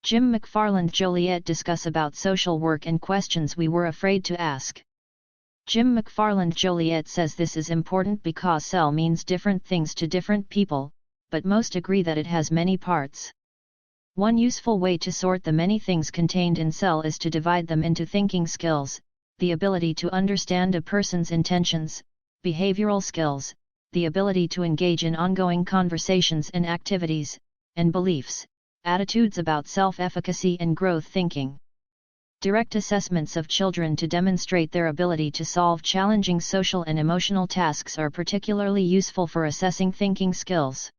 Jim McFarland Joliet discuss about social work and questions we were afraid to ask. Jim McFarland Joliet says this is important because cell means different things to different people, but most agree that it has many parts. One useful way to sort the many things contained in cell is to divide them into thinking skills, the ability to understand a person's intentions, behavioral skills, the ability to engage in ongoing conversations and activities, and beliefs, attitudes about self-efficacy and growth thinking. Direct assessments of children to demonstrate their ability to solve challenging social and emotional tasks are particularly useful for assessing thinking skills.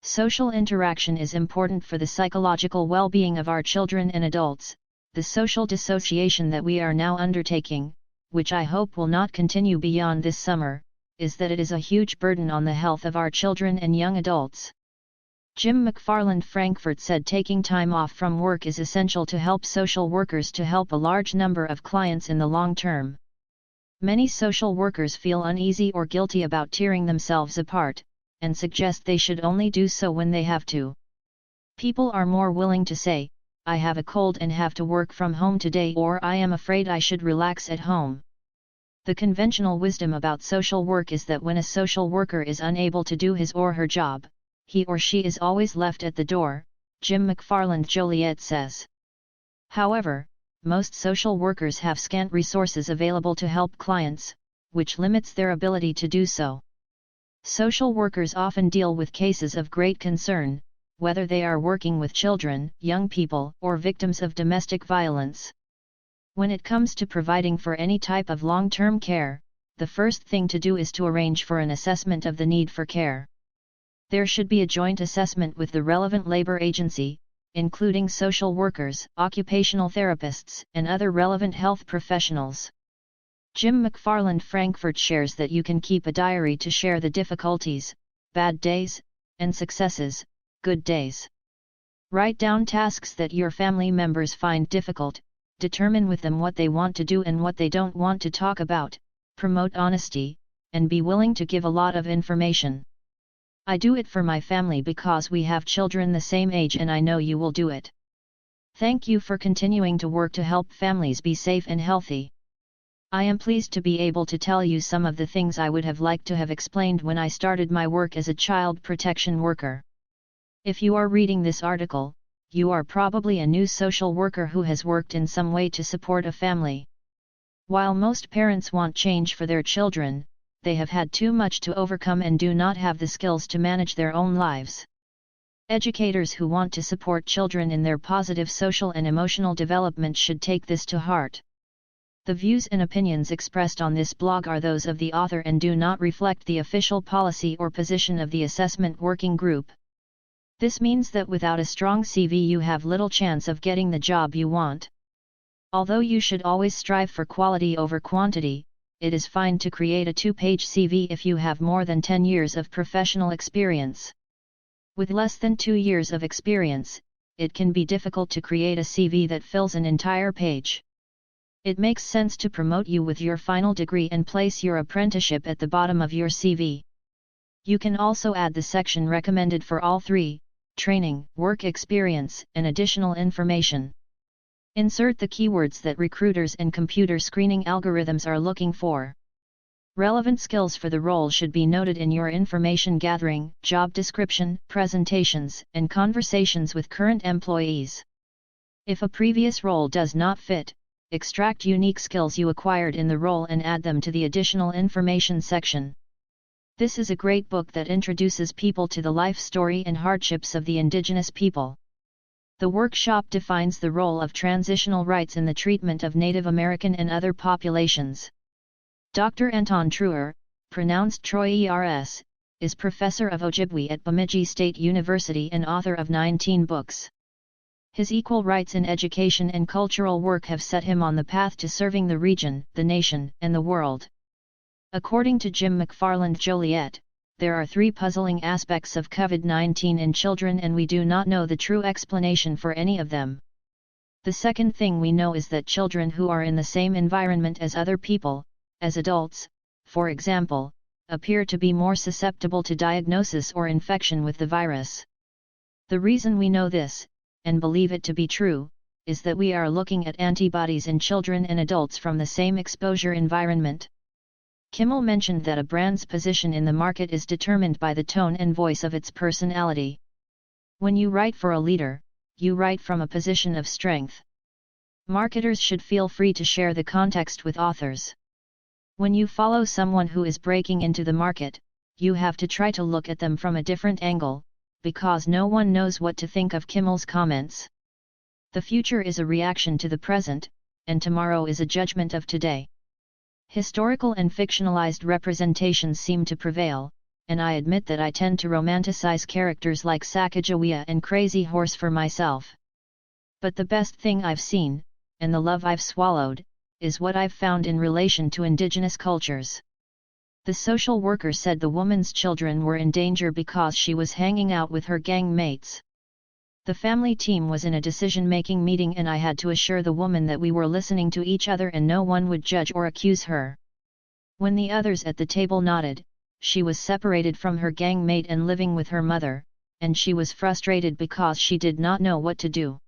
Social interaction is important for the psychological well-being of our children and adults. The social dissociation that we are now undertaking, which I hope will not continue beyond this summer, is that it is a huge burden on the health of our children and young adults. Jim McFarland Frankfort said taking time off from work is essential to help social workers to help a large number of clients in the long term. Many social workers feel uneasy or guilty about tearing themselves apart, and suggest they should only do so when they have to. People are more willing to say, "I have a cold and have to work from home today," or "I am afraid I should relax at home." The conventional wisdom about social work is that when a social worker is unable to do his or her job, he or she is always left at the door, Jim McFarland Joliet says. However, most social workers have scant resources available to help clients, which limits their ability to do so. Social workers often deal with cases of great concern, whether they are working with children, young people, or victims of domestic violence. When it comes to providing for any type of long-term care, the first thing to do is to arrange for an assessment of the need for care. There should be a joint assessment with the relevant labor agency, including social workers, occupational therapists, and other relevant health professionals. Jim McFarland Frankfort shares that you can keep a diary to share the difficulties, bad days, and successes, good days. Write down tasks that your family members find difficult, determine with them what they want to do and what they don't want to talk about, promote honesty, and be willing to give a lot of information. I do it for my family because we have children the same age and I know you will do it. Thank you for continuing to work to help families be safe and healthy. I am pleased to be able to tell you some of the things I would have liked to have explained when I started my work as a child protection worker. If you are reading this article, you are probably a new social worker who has worked in some way to support a family. While most parents want change for their children, they have had too much to overcome and do not have the skills to manage their own lives. Educators who want to support children in their positive social and emotional development should take this to heart. The views and opinions expressed on this blog are those of the author and do not reflect the official policy or position of the Assessment Working Group. This means that without a strong CV you have little chance of getting the job you want. Although you should always strive for quality over quantity, it is fine to create a 2-page CV if you have more than 10 years of professional experience. With less than 2 years of experience, it can be difficult to create a CV that fills an entire page. It makes sense to promote you with your final degree and place your apprenticeship at the bottom of your CV. You can also add the section recommended for all three: training, work experience, and additional information. Insert the keywords that recruiters and computer screening algorithms are looking for. Relevant skills for the role should be noted in your information gathering, job description, presentations, and conversations with current employees. If a previous role does not fit, extract unique skills you acquired in the role and add them to the additional information section. This is a great book that introduces people to the life story and hardships of the indigenous people. The workshop defines the role of transitional rights in the treatment of Native American and other populations. Dr. Anton Truer, pronounced Troy ERS, is professor of Ojibwe at Bemidji State University and author of 19 books. His equal rights in education and cultural work have set him on the path to serving the region, the nation, and the world. According to Jim McFarland Joliet, there are 3 puzzling aspects of COVID-19 in children and we do not know the true explanation for any of them. The second thing we know is that children who are in the same environment as other people, as adults, for example, appear to be more susceptible to diagnosis or infection with the virus. The reason we know this and believe it to be true, is that we are looking at antibodies in children and adults from the same exposure environment. Kimmel mentioned that a brand's position in the market is determined by the tone and voice of its personality. When you write for a leader, you write from a position of strength. Marketers should feel free to share the context with authors. When you follow someone who is breaking into the market, you have to try to look at them from a different angle, because no one knows what to think of Kimmel's comments. The future is a reaction to the present, and tomorrow is a judgment of today. Historical and fictionalized representations seem to prevail, and I admit that I tend to romanticize characters like Sacagawea and Crazy Horse for myself. But the best thing I've seen, and the love I've swallowed, is what I've found in relation to indigenous cultures. The social worker said the woman's children were in danger because she was hanging out with her gang mates. The family team was in a decision-making meeting and I had to assure the woman that we were listening to each other and no one would judge or accuse her. When the others at the table nodded, she was separated from her gang mate and living with her mother, and she was frustrated because she did not know what to do.